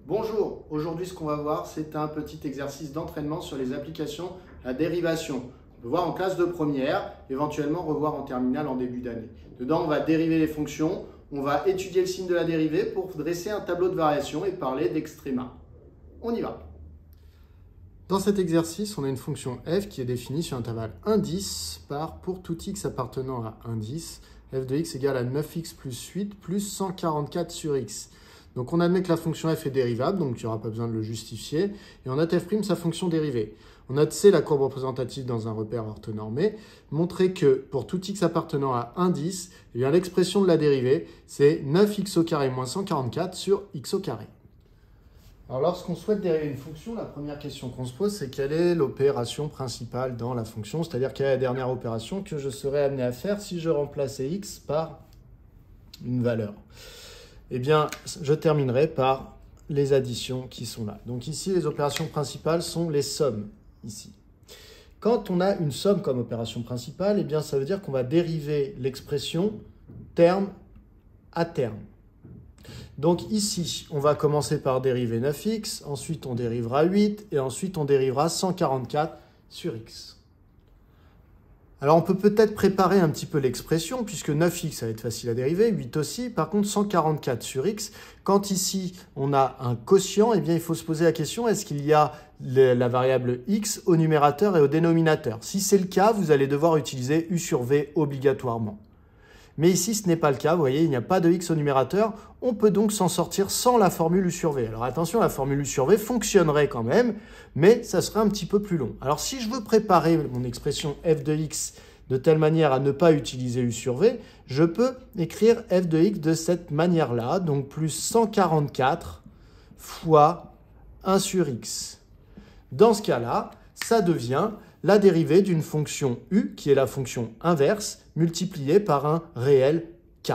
Bonjour, aujourd'hui ce qu'on va voir c'est un petit exercice d'entraînement sur les applications à dérivation. On peut voir en classe de première, éventuellement revoir en terminale en début d'année. Dedans on va dériver les fonctions, on va étudier le signe de la dérivée pour dresser un tableau de variation et parler d'extréma. On y va. Dans cet exercice, on a une fonction f qui est définie sur intervalle 1, 10 par pour tout x appartenant à 1, 10, f de x égale à 9x plus 8 plus 144 sur x. Donc on admet que la fonction f est dérivable, donc il n'y aura pas besoin de le justifier, et on note f' sa fonction dérivée. On note c la courbe représentative dans un repère orthonormé, montrer que pour tout x appartenant à 1, 10, eh bien l'expression de la dérivée, c'est 9x au carré moins 144 sur x au carré. Alors lorsqu'on souhaite dériver une fonction, la première question qu'on se pose, c'est quelle est l'opération principale dans la fonction, c'est-à-dire quelle est la dernière opération que je serais amené à faire si je remplaçais x par une valeur. Eh bien, je terminerai par les additions qui sont là. Donc ici, les opérations principales sont les sommes, ici. Quand on a une somme comme opération principale, eh bien, ça veut dire qu'on va dériver l'expression terme à terme. Donc ici, on va commencer par dériver 9x, ensuite on dérivera 8, et ensuite on dérivera 144 sur x. Alors on peut peut-être préparer un petit peu l'expression, puisque 9x, ça va être facile à dériver, 8 aussi. Par contre, 144 sur x, quand ici on a un quotient, eh bien il faut se poser la question, est-ce qu'il y a la variable x au numérateur et au dénominateur? Si c'est le cas, vous allez devoir utiliser u sur v obligatoirement. Mais ici, ce n'est pas le cas. Vous voyez, il n'y a pas de x au numérateur. On peut donc s'en sortir sans la formule u sur v. Alors attention, la formule u sur v fonctionnerait quand même, mais ça serait un petit peu plus long. Alors si je veux préparer mon expression f de x de telle manière à ne pas utiliser u sur v, je peux écrire f de x de cette manière-là, donc plus 144 fois 1 sur x. Dans ce cas-là, ça devient la dérivée d'une fonction u, qui est la fonction inverse, multipliée par un réel k.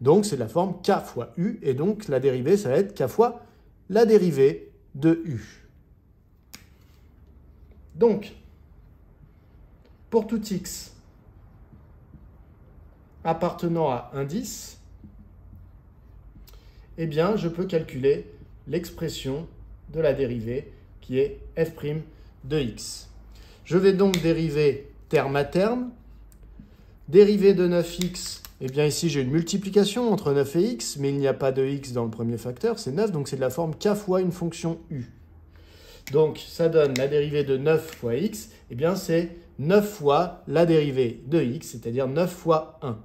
Donc, c'est la forme k fois u, et donc la dérivée, ça va être k fois la dérivée de u. Donc, pour tout x appartenant à 1, 10, eh bien, je peux calculer l'expression de la dérivée qui est f' de x. Je vais donc dériver terme à terme. Dérivée de 9x, eh bien ici j'ai une multiplication entre 9 et x, mais il n'y a pas de x dans le premier facteur, c'est 9, donc c'est de la forme k fois une fonction u. Donc ça donne la dérivée de 9 fois x, eh bien c'est 9 fois la dérivée de x, c'est-à-dire 9 fois 1.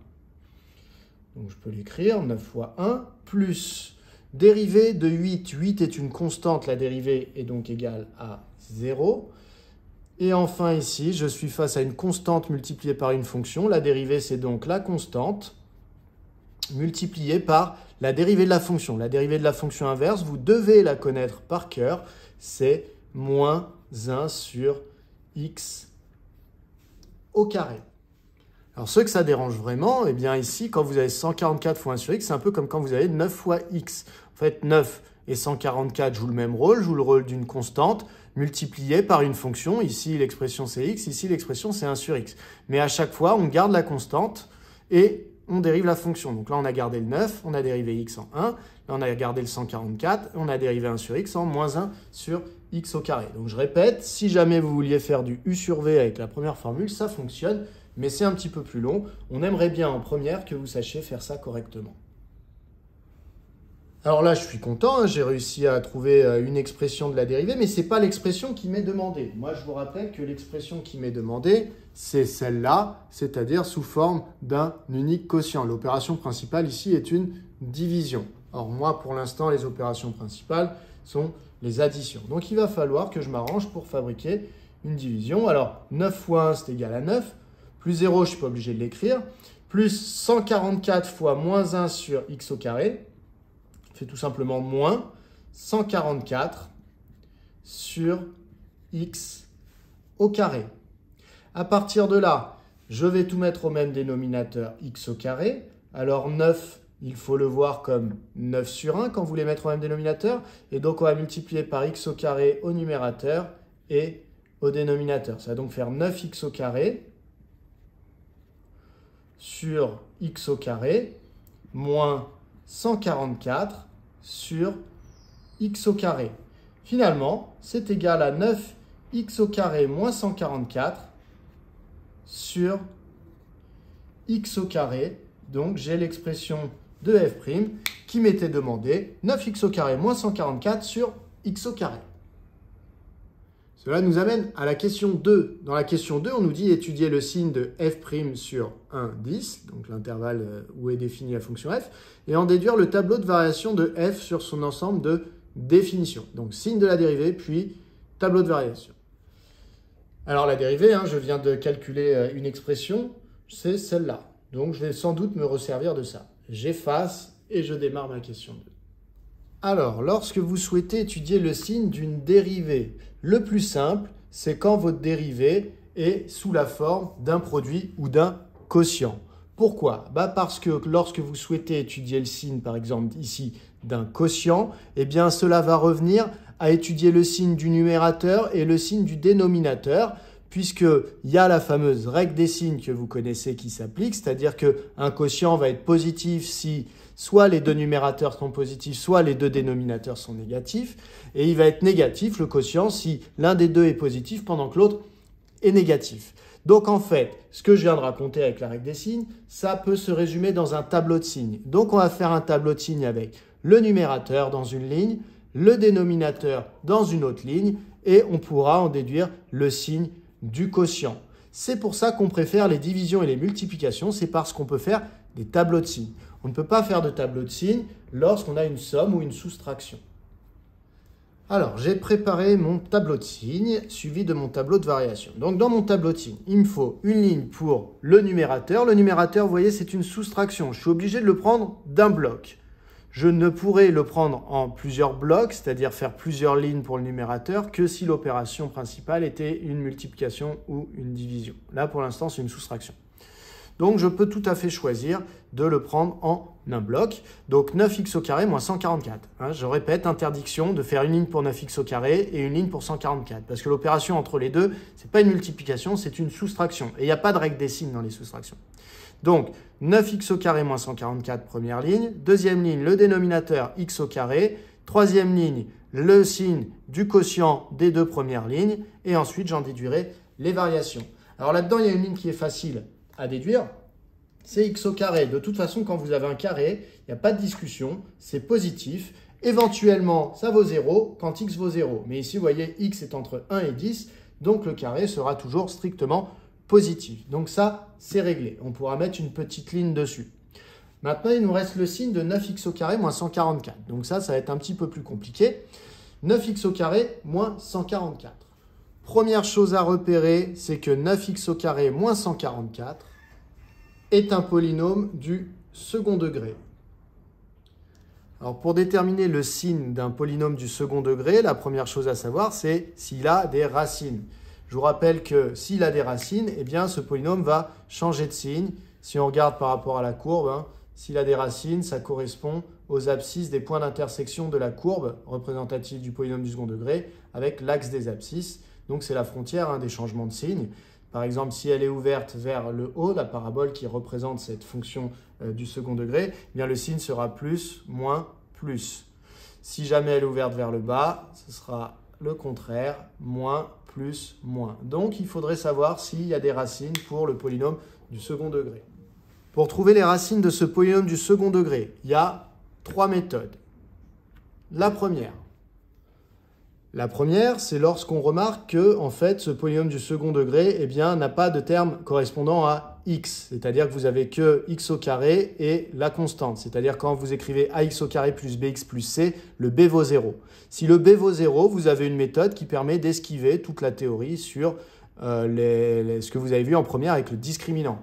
Donc je peux l'écrire, 9 fois 1, plus dérivée de 8. 8 est une constante, la dérivée est donc égale à 0. Et enfin ici, je suis face à une constante multipliée par une fonction. La dérivée, c'est donc la constante multipliée par la dérivée de la fonction. La dérivée de la fonction inverse, vous devez la connaître par cœur, c'est moins 1 sur x au carré. Alors ceux que ça dérange vraiment, eh bien ici, quand vous avez 144 fois 1 sur x, c'est un peu comme quand vous avez 9 fois x. En fait, 9 et 144 jouent le même rôle, jouent le rôle d'une constante multipliée par une fonction. Ici, l'expression c'est x, ici, l'expression c'est 1 sur x. Mais à chaque fois, on garde la constante et on dérive la fonction. Donc là, on a gardé le 9, on a dérivé x en 1. Là, on a gardé le 144, on a dérivé 1 sur x en moins 1 sur x au carré. Donc je répète, si jamais vous vouliez faire du u sur v avec la première formule, ça fonctionne, mais c'est un petit peu plus long. On aimerait bien en première que vous sachiez faire ça correctement. Alors là, je suis content, hein, j'ai réussi à trouver une expression de la dérivée, mais ce n'est pas l'expression qui m'est demandée. Moi, je vous rappelle que l'expression qui m'est demandée, c'est celle-là, c'est-à-dire sous forme d'un unique quotient. L'opération principale ici est une division. Or, moi, pour l'instant, les opérations principales sont les additions. Donc, il va falloir que je m'arrange pour fabriquer une division. Alors, 9 fois 1, c'est égal à 9. Plus 0, je ne suis pas obligé de l'écrire. Plus 144 fois moins 1 sur x au carré fait tout simplement moins 144 sur x au carré. À partir de là, je vais tout mettre au même dénominateur x au carré. Alors 9, il faut le voir comme 9 sur 1 quand vous les mettre au même dénominateur. Et donc on va multiplier par x au carré au numérateur et au dénominateur. Ça va donc faire 9x au carré sur x au carré moins 144 sur x au carré. Finalement, c'est égal à 9x au carré moins 144 sur x au carré. Donc, j'ai l'expression de f' qui m'était demandée 9x au carré moins 144 sur x au carré. Cela nous amène à la question 2. Dans la question 2, on nous dit étudier le signe de f' sur 1, 10, donc l'intervalle où est définie la fonction f, et en déduire le tableau de variation de f sur son ensemble de définitions. Donc signe de la dérivée, puis tableau de variation. Alors la dérivée, je viens de calculer une expression, c'est celle-là. Donc je vais sans doute me resservir de ça. J'efface et je démarre ma question 2. Alors, lorsque vous souhaitez étudier le signe d'une dérivée, le plus simple, c'est quand votre dérivée est sous la forme d'un produit ou d'un quotient. Pourquoi? Parce que lorsque vous souhaitez étudier le signe, par exemple ici, d'un quotient, eh bien cela va revenir à étudier le signe du numérateur et le signe du dénominateur, puisqu'il y a la fameuse règle des signes que vous connaissez qui s'applique, c'est-à-dire qu'un quotient va être positif si soit les deux numérateurs sont positifs, soit les deux dénominateurs sont négatifs, et il va être négatif, le quotient, si l'un des deux est positif pendant que l'autre est négatif. Donc en fait, ce que je viens de raconter avec la règle des signes, ça peut se résumer dans un tableau de signes. Donc on va faire un tableau de signes avec le numérateur dans une ligne, le dénominateur dans une autre ligne, et on pourra en déduire le signe du quotient. C'est pour ça qu'on préfère les divisions et les multiplications, c'est parce qu'on peut faire des tableaux de signes. On ne peut pas faire de tableau de signes lorsqu'on a une somme ou une soustraction. Alors, j'ai préparé mon tableau de signes suivi de mon tableau de variation. Donc, dans mon tableau de signes, il me faut une ligne pour le numérateur. Le numérateur, vous voyez, c'est une soustraction. Je suis obligé de le prendre d'un bloc. Je ne pourrai le prendre en plusieurs blocs, c'est-à-dire faire plusieurs lignes pour le numérateur, que si l'opération principale était une multiplication ou une division. Là, pour l'instant, c'est une soustraction. Donc, je peux tout à fait choisir de le prendre en un bloc. Donc, 9x au carré moins 144. Je répète, interdiction de faire une ligne pour 9x au carré et une ligne pour 144. Parce que l'opération entre les deux, ce n'est pas une multiplication, c'est une soustraction. Et il n'y a pas de règle des signes dans les soustractions. Donc, 9x au carré moins 144, première ligne. Deuxième ligne, le dénominateur x au carré. Troisième ligne, le signe du quotient des deux premières lignes. Et ensuite, j'en déduirai les variations. Alors là-dedans, il y a une ligne qui est facile à déduire, c'est x au carré. De toute façon, quand vous avez un carré, il n'y a pas de discussion, c'est positif. Éventuellement, ça vaut 0 quand x vaut 0. Mais ici, vous voyez, x est entre 1 et 10, donc le carré sera toujours strictement positif. Donc ça, c'est réglé. On pourra mettre une petite ligne dessus. Maintenant, il nous reste le signe de 9x au carré moins 144. Donc ça va être un petit peu plus compliqué. 9x au carré moins 144. Première chose à repérer, c'est que 9x au carré moins 144 est un polynôme du second degré. Alors pour déterminer le signe d'un polynôme du second degré, la première chose à savoir, c'est s'il a des racines. Je vous rappelle que s'il a des racines, eh bien ce polynôme va changer de signe. Si on regarde par rapport à la courbe, s'il a des racines, ça correspond aux abscisses des points d'intersection de la courbe représentative du polynôme du second degré avec l'axe des abscisses. Donc, c'est la frontière des changements de signe. Par exemple, si elle est ouverte vers le haut, la parabole qui représente cette fonction du second degré, eh bien, le signe sera plus, moins, plus. Si jamais elle est ouverte vers le bas, ce sera le contraire, moins, plus, moins. Donc, il faudrait savoir s'il y a des racines pour le polynôme du second degré. Pour trouver les racines de ce polynôme du second degré, il y a 3 méthodes. La première, c'est lorsqu'on remarque que en fait, ce polynôme du second degré n'a pas de terme correspondant à x. C'est-à-dire que vous avez que x au carré et la constante. C'est-à-dire quand vous écrivez ax au carré plus bx plus c, le b vaut 0. Si le b vaut 0, vous avez une méthode qui permet d'esquiver toute la théorie sur ce que vous avez vu en première avec le discriminant.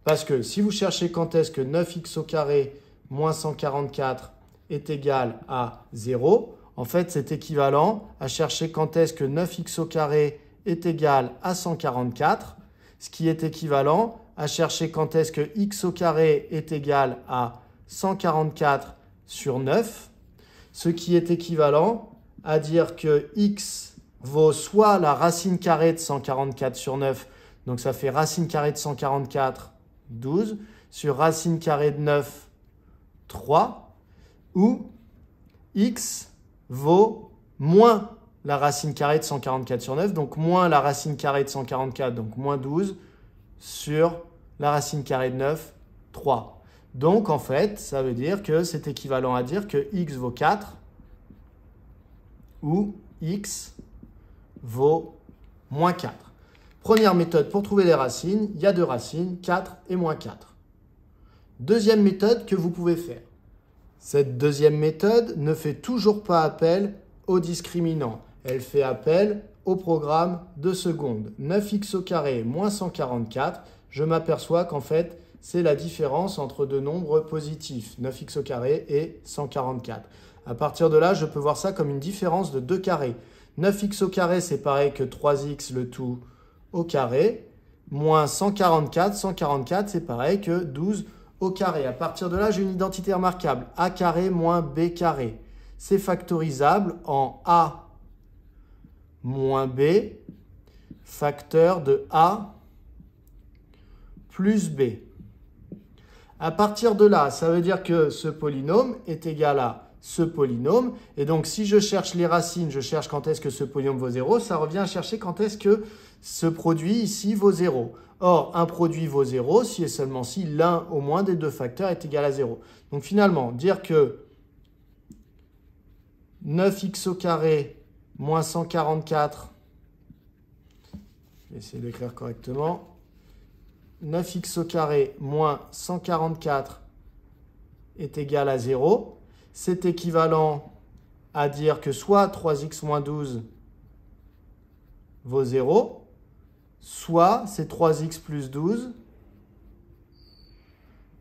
Parce que si vous cherchez quand est-ce que 9x au carré moins 144 est égal à 0, en fait, c'est équivalent à chercher quand est-ce que 9x au carré est égal à 144, ce qui est équivalent à chercher quand est-ce que x au carré est égal à 144 sur 9, ce qui est équivalent à dire que x vaut soit la racine carrée de 144 sur 9, donc ça fait racine carrée de 144, 12, sur racine carrée de 9, 3, ou x vaut moins la racine carrée de 144 sur 9, donc moins la racine carrée de 144, donc moins 12 sur la racine carrée de 9, 3. Donc en fait, ça veut dire que c'est équivalent à dire que x vaut 4 ou x vaut moins 4. Première méthode pour trouver les racines, il y a deux racines, 4 et moins 4. Deuxième méthode que vous pouvez faire. Cette deuxième méthode ne fait toujours pas appel au discriminant. Elle fait appel au programme de seconde. 9x au carré moins 144, je m'aperçois qu'en fait, c'est la différence entre deux nombres positifs, 9x au carré et 144. À partir de là, je peux voir ça comme une différence de 2 carrés. 9x au carré, c'est pareil que 3x le tout au carré, moins 144. 144, c'est pareil que 12 au carré. À partir de là, j'ai une identité remarquable. A carré moins B carré. C'est factorisable en A moins B, facteur de A plus B. À partir de là, ça veut dire que ce polynôme est égal à ce polynôme. Et donc, si je cherche les racines, je cherche quand est-ce que ce polynôme vaut 0, ça revient à chercher quand est-ce que ce produit ici vaut 0. Or, un produit vaut 0 si et seulement si l'un au moins des deux facteurs est égal à 0. Donc finalement, dire que 9x au carré moins 144, je vais essayer d'écrire correctement, 9x au carré moins 144 est égal à 0. C'est équivalent à dire que soit 3x moins 12 vaut 0, soit c'est 3x plus 12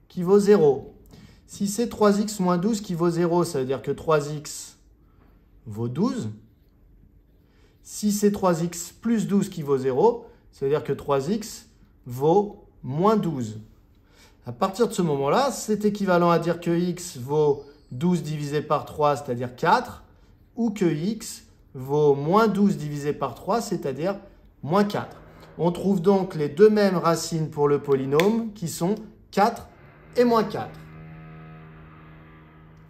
qui vaut 0. Si c'est 3x moins 12 qui vaut 0, ça veut dire que 3x vaut 12. Si c'est 3x plus 12 qui vaut 0, ça veut dire que 3x vaut moins 12. À partir de ce moment-là, c'est équivalent à dire que x vaut 12 divisé par 3, c'est-à-dire 4, ou que x vaut moins 12 divisé par 3, c'est-à-dire moins 4. On trouve donc les deux mêmes racines pour le polynôme qui sont 4 et moins 4.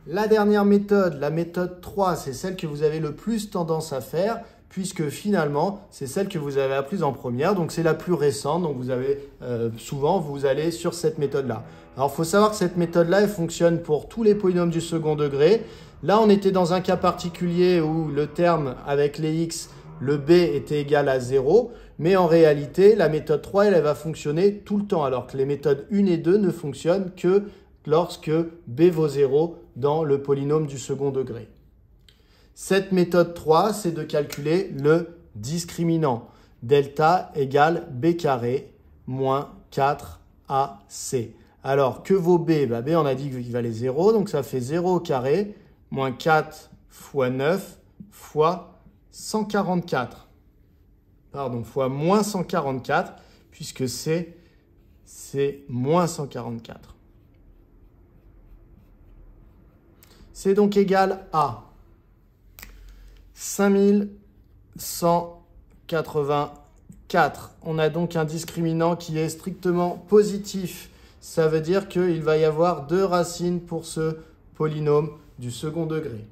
La dernière méthode, la méthode 3, c'est celle que vous avez le plus tendance à faire, puisque finalement, c'est celle que vous avez apprise en première, donc c'est la plus récente, donc vous avez souvent, vous allez sur cette méthode-là. Alors, il faut savoir que cette méthode-là, elle fonctionne pour tous les polynômes du second degré. Là, on était dans un cas particulier où le terme avec les x, le b était égal à 0, mais en réalité, la méthode 3, elle va fonctionner tout le temps, alors que les méthodes 1 et 2 ne fonctionnent que lorsque b vaut 0 dans le polynôme du second degré. Cette méthode 3, c'est de calculer le discriminant. Delta égale b carré moins 4ac. Alors, que vaut b? B, on a dit qu'il valait 0, donc ça fait 0 au carré moins 4 fois 9 fois 144. Pardon, fois moins 144, puisque c'est moins 144. C'est donc égal à 5184. On a donc un discriminant qui est strictement positif. Ça veut dire qu'il va y avoir deux racines pour ce polynôme du second degré.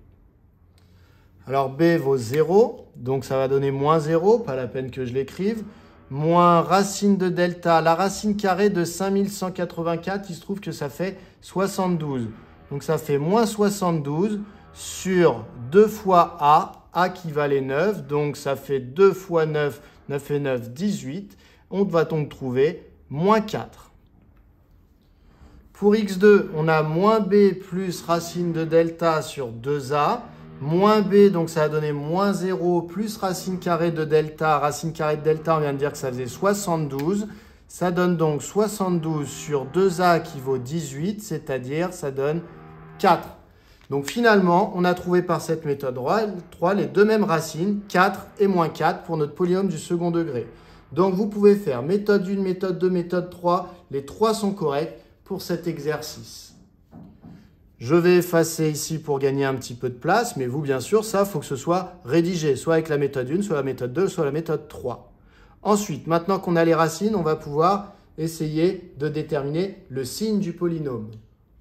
Alors b vaut 0, donc ça va donner moins 0, pas la peine que je l'écrive. Moins racine de delta, la racine carrée de 5184, il se trouve que ça fait 72. Donc ça fait moins 72 sur 2 fois A qui valait 9. Donc ça fait 2 fois 9, 9 et 9, 18. On va donc trouver moins 4. Pour x2, on a moins b plus racine de delta sur 2a. Moins b, donc ça va donner moins 0 plus racine carrée de delta. Racine carrée de delta, on vient de dire que ça faisait 72. Ça donne donc 72 sur 2a qui vaut 18, c'est-à-dire ça donne 4. Donc finalement, on a trouvé par cette méthode 3 les deux mêmes racines, 4 et moins 4 pour notre polynôme du second degré. Donc vous pouvez faire méthode 1, méthode 2, méthode 3. Les trois sont corrects pour cet exercice. Je vais effacer ici pour gagner un petit peu de place, mais vous, bien sûr, ça, il faut que ce soit rédigé, soit avec la méthode 1, soit la méthode 2, soit la méthode 3. Ensuite, maintenant qu'on a les racines, on va pouvoir essayer de déterminer le signe du polynôme.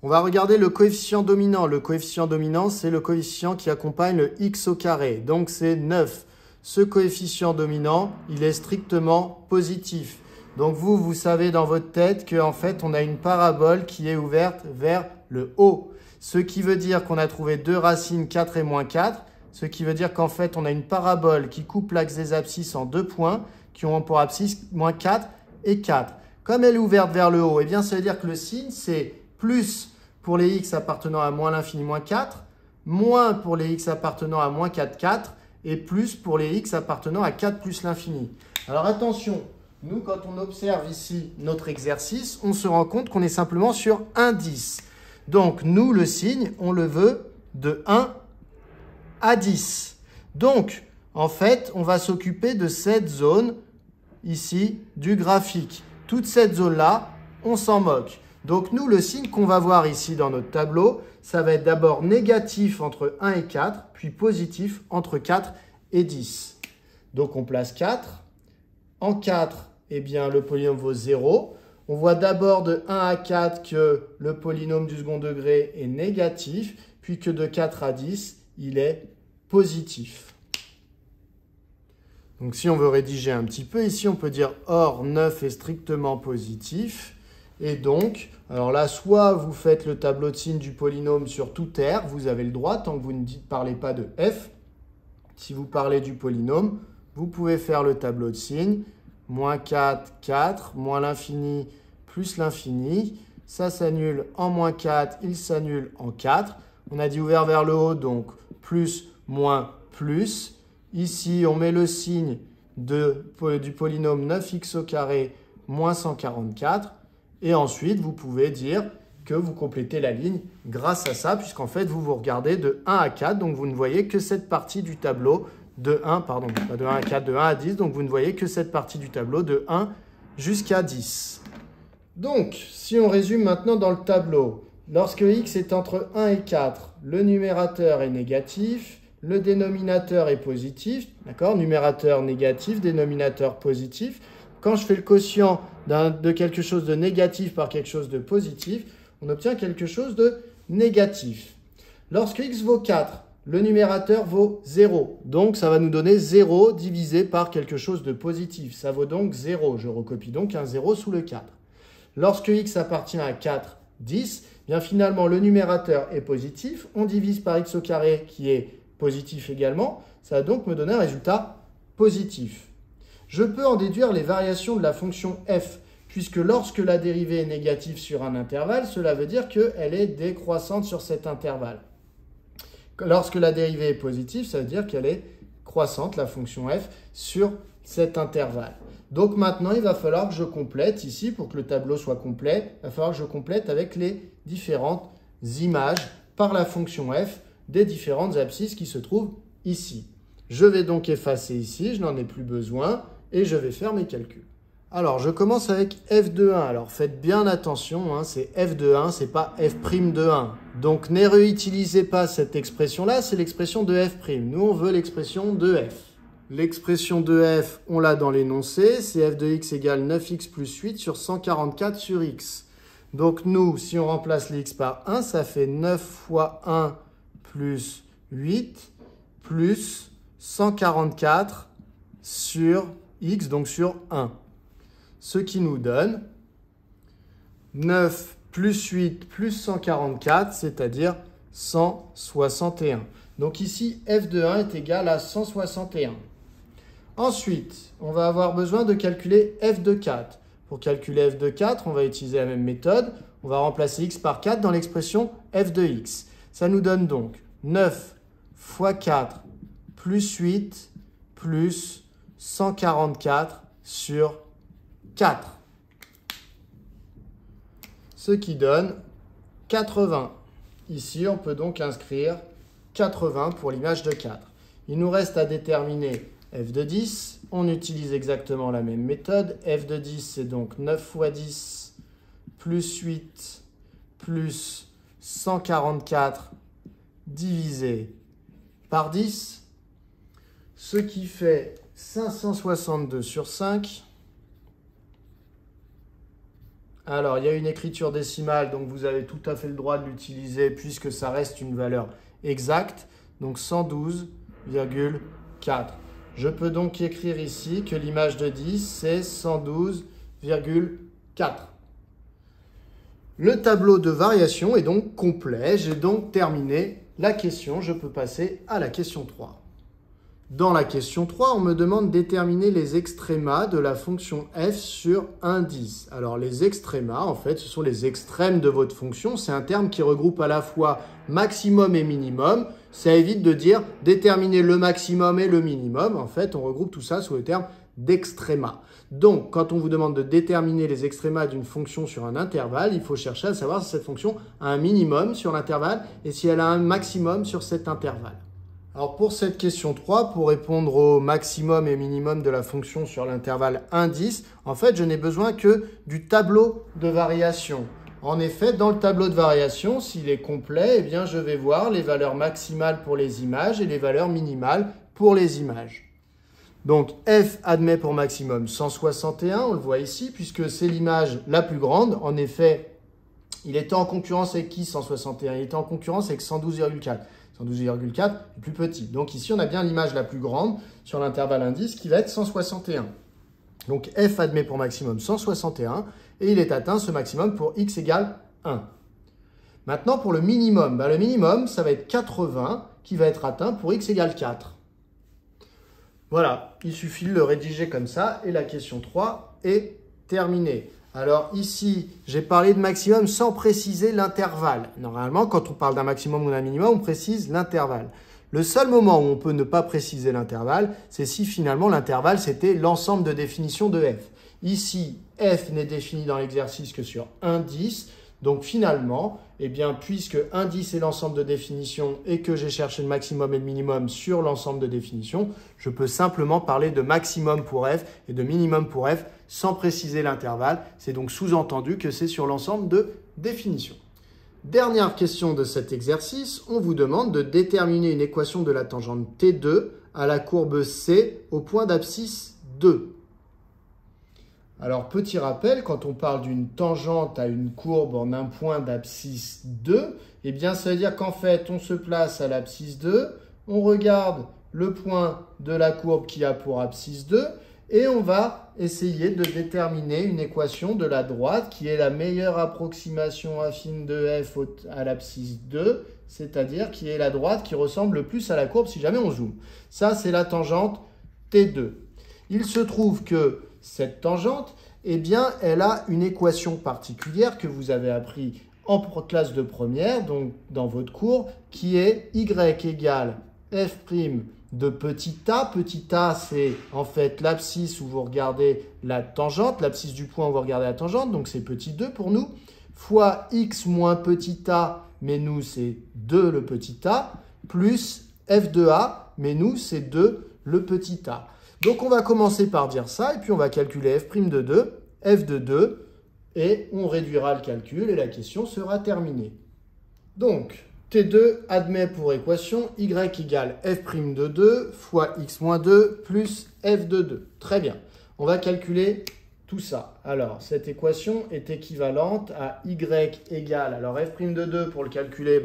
On va regarder le coefficient dominant. Le coefficient dominant, c'est le coefficient qui accompagne le x au carré. Donc, c'est 9. Ce coefficient dominant, il est strictement positif. Donc, vous savez dans votre tête qu'en fait, on a une parabole qui est ouverte vers le haut. Ce qui veut dire qu'on a trouvé 2 racines 4 et moins 4. Ce qui veut dire qu'en fait, on a une parabole qui coupe l'axe des abscisses en 2 points qui ont pour abscisse moins 4 et 4. Comme elle est ouverte vers le haut, eh bien, ça veut dire que le signe, c'est plus pour les x appartenant à moins l'infini moins 4, moins pour les x appartenant à moins 4, 4, et plus pour les x appartenant à 4 plus l'infini. Alors attention, nous, quand on observe ici notre exercice, on se rend compte qu'on est simplement sur un 10. Donc, nous, le signe, on le veut de 1 à 10. Donc, en fait, on va s'occuper de cette zone ici du graphique. Toute cette zone-là, on s'en moque. Donc, nous, le signe qu'on va voir ici dans notre tableau, ça va être d'abord négatif entre 1 et 4, puis positif entre 4 et 10. Donc, on place 4. En 4, eh bien, le polynôme vaut 0. On voit d'abord de 1 à 4 que le polynôme du second degré est négatif, puis que de 4 à 10, il est positif. Donc, si on veut rédiger un petit peu, ici, on peut dire « or 9 est strictement positif ». Et donc, alors là, soit vous faites le tableau de signes du polynôme sur tout R, vous avez le droit, tant que vous ne parlez pas de f. Si vous parlez du polynôme, vous pouvez faire le tableau de signes. Moins 4, 4, moins l'infini, plus l'infini. Ça s'annule en moins 4, il s'annule en 4. On a dit ouvert vers le haut, donc plus, moins, plus. Ici, on met le signe du polynôme 9x au carré moins 144. Et ensuite, vous pouvez dire que vous complétez la ligne grâce à ça, puisqu'en fait, vous regardez de 1 à 4. Donc, vous ne voyez que cette partie du tableau de 1, pardon, pas de 1 à 4, de 1 à 10. Donc, vous ne voyez que cette partie du tableau de 1 jusqu'à 10. Donc, si on résume maintenant dans le tableau, lorsque x est entre 1 et 4, le numérateur est négatif, le dénominateur est positif, d'accord? Numérateur négatif, dénominateur positif. Quand je fais le quotient de quelque chose de négatif par quelque chose de positif, on obtient quelque chose de négatif. Lorsque x vaut 4, le numérateur vaut 0. Donc, ça va nous donner 0 divisé par quelque chose de positif. Ça vaut donc 0. Je recopie donc un 0 sous le 4. Lorsque x appartient à 4, 10, bien finalement, le numérateur est positif. On divise par x au carré qui est positif également. Ça va donc me donner un résultat positif. Je peux en déduire les variations de la fonction f, puisque lorsque la dérivée est négative sur un intervalle, cela veut dire qu'elle est décroissante sur cet intervalle. Lorsque la dérivée est positive, ça veut dire qu'elle est croissante, la fonction f, sur cet intervalle. Donc maintenant, il va falloir que je complète ici, pour que le tableau soit complet, il va falloir que je complète avec les différentes images par la fonction f des différentes abscisses qui se trouvent ici. Je vais donc effacer ici, je n'en ai plus besoin. Et je vais faire mes calculs. Alors, je commence avec f de 1. Alors, faites bien attention, hein, c'est f de 1, ce n'est pas f' de 1. Donc, ne réutilisez pas cette expression-là, c'est l'expression de f'. Nous, on veut l'expression de f. L'expression de f, on l'a dans l'énoncé, c'est f de x égale 9x plus 8 sur 144 sur x. Donc, nous, si on remplace les x par 1, ça fait 9 fois 1 plus 8 plus 144 sur x, donc sur 1. Ce qui nous donne 9 plus 8 plus 144, c'est-à-dire 161. Donc ici, f de 1 est égal à 161. Ensuite, on va avoir besoin de calculer f de 4. Pour calculer f de 4, on va utiliser la même méthode. On va remplacer x par 4 dans l'expression f de x. Ça nous donne donc 9 fois 4 plus 8 plus 144 sur 4. Ce qui donne 80. Ici, on peut donc inscrire 80 pour l'image de 4. Il nous reste à déterminer f de 10. On utilise exactement la même méthode. f de 10, c'est donc 9 fois 10 plus 8 plus 144 divisé par 10. Ce qui fait 562 sur 5. Alors, il y a une écriture décimale, donc vous avez tout à fait le droit de l'utiliser puisque ça reste une valeur exacte. Donc 112,4. Je peux donc écrire ici que l'image de 10, c'est 112,4. Le tableau de variation est donc complet. J'ai donc terminé la question. Je peux passer à la question 3. Dans la question 3, on me demande de déterminer les extrémas de la fonction f sur indice. Alors les extrémas, en fait, ce sont les extrêmes de votre fonction. C'est un terme qui regroupe à la fois maximum et minimum. Ça évite de dire déterminer le maximum et le minimum. En fait, on regroupe tout ça sous le terme d'extréma. Donc, quand on vous demande de déterminer les extrémas d'une fonction sur un intervalle, il faut chercher à savoir si cette fonction a un minimum sur l'intervalle et si elle a un maximum sur cet intervalle. Alors pour cette question 3, pour répondre au maximum et minimum de la fonction sur l'intervalle indice, en fait, je n'ai besoin que du tableau de variation. En effet, dans le tableau de variation, s'il est complet, eh bien, je vais voir les valeurs maximales pour les images et les valeurs minimales pour les images. Donc, f admet pour maximum 161, on le voit ici, puisque c'est l'image la plus grande. En effet, il était en concurrence avec qui 161? Il était en concurrence avec 112,4. 112,4 est plus petit. Donc ici, on a bien l'image la plus grande sur l'intervalle indice qui va être 161. Donc f admet pour maximum 161 et il est atteint ce maximum pour x égale 1. Maintenant, pour le minimum, le minimum, ça va être 80 qui va être atteint pour x égale 4. Voilà, il suffit de le rédiger comme ça et la question 3 est terminée. Alors ici, j'ai parlé de maximum sans préciser l'intervalle. Normalement, quand on parle d'un maximum ou d'un minimum, on précise l'intervalle. Le seul moment où on peut ne pas préciser l'intervalle, c'est si finalement l'intervalle, c'était l'ensemble de définition de f. Ici, f n'est défini dans l'exercice que sur indice. Donc finalement, eh bien, puisque indice est l'ensemble de définition et que j'ai cherché le maximum et le minimum sur l'ensemble de définition, je peux simplement parler de maximum pour f et de minimum pour f sans préciser l'intervalle. C'est donc sous-entendu que c'est sur l'ensemble de définition. Dernière question de cet exercice, on vous demande de déterminer une équation de la tangente T2 à la courbe C au point d'abscisse 2. Alors, petit rappel, quand on parle d'une tangente à une courbe en un point d'abscisse 2, eh bien, ça veut dire qu'en fait, on se place à l'abscisse 2, on regarde le point de la courbe qui a pour abscisse 2, et on va essayer de déterminer une équation de la droite qui est la meilleure approximation affine de f à l'abscisse 2, c'est-à-dire qui est la droite qui ressemble le plus à la courbe si jamais on zoome. Ça, c'est la tangente T2. Il se trouve que cette tangente, eh bien, elle a une équation particulière que vous avez appris en classe de première, donc dans votre cours, qui est y égale f' de petit a. Petit a, c'est en fait l'abscisse où vous regardez la tangente, l'abscisse du point où vous regardez la tangente, donc c'est petit 2 pour nous, fois x moins petit a, mais nous c'est 2 le petit a, plus f de a, mais nous c'est 2 le petit a. Donc on va commencer par dire ça, et puis on va calculer f' de 2, f de 2, et on réduira le calcul, et la question sera terminée. Donc, T2 admet pour équation y égale f' de 2 fois x moins 2 plus f de 2. Très bien, on va calculer tout ça. Alors, cette équation est équivalente à y égale, alors f' de 2, pour le calculer,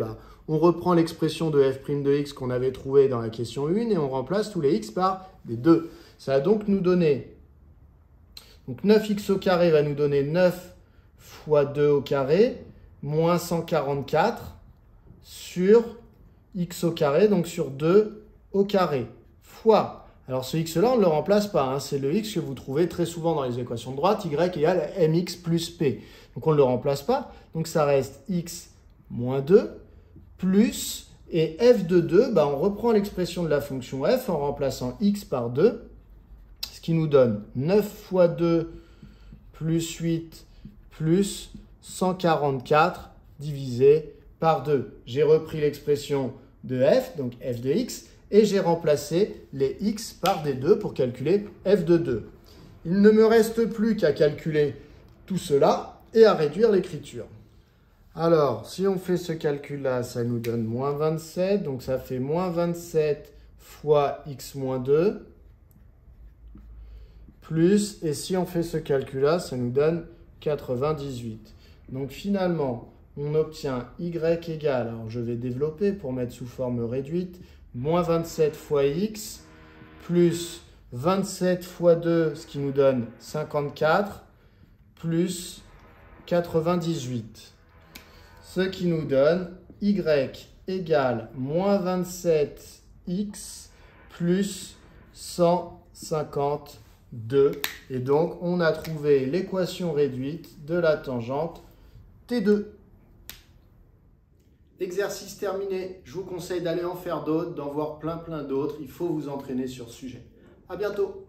on reprend l'expression de f' de x qu'on avait trouvée dans la question 1 et on remplace tous les x par des 2. Ça va donc nous donner, donc 9x au carré va nous donner 9 fois 2 au carré, moins 144 sur x au carré, donc sur 2 au carré, fois, alors ce x-là, on ne le remplace pas, c'est le x que vous trouvez très souvent dans les équations de droite, y égale mx plus p. Donc on ne le remplace pas, donc ça reste x moins 2 plus, et f de 2, on reprend l'expression de la fonction f en remplaçant x par 2, ce qui nous donne 9 fois 2 plus 8 plus 144 divisé par 2. J'ai repris l'expression de f, donc f de x, et j'ai remplacé les x par des 2 pour calculer f de 2. Il ne me reste plus qu'à calculer tout cela et à réduire l'écriture. Alors, si on fait ce calcul-là, ça nous donne moins 27, donc ça fait moins 27 fois x moins 2, plus, et si on fait ce calcul-là, ça nous donne 98. Donc finalement, on obtient y égale, alors je vais développer pour mettre sous forme réduite, moins 27 fois x, plus 27 fois 2, ce qui nous donne 54, plus 98. Ce qui nous donne y égale moins 27x plus 152. Et donc, on a trouvé l'équation réduite de la tangente T2. Exercice terminé. Je vous conseille d'aller en faire d'autres, d'en voir plein d'autres. Il faut vous entraîner sur ce sujet. À bientôt.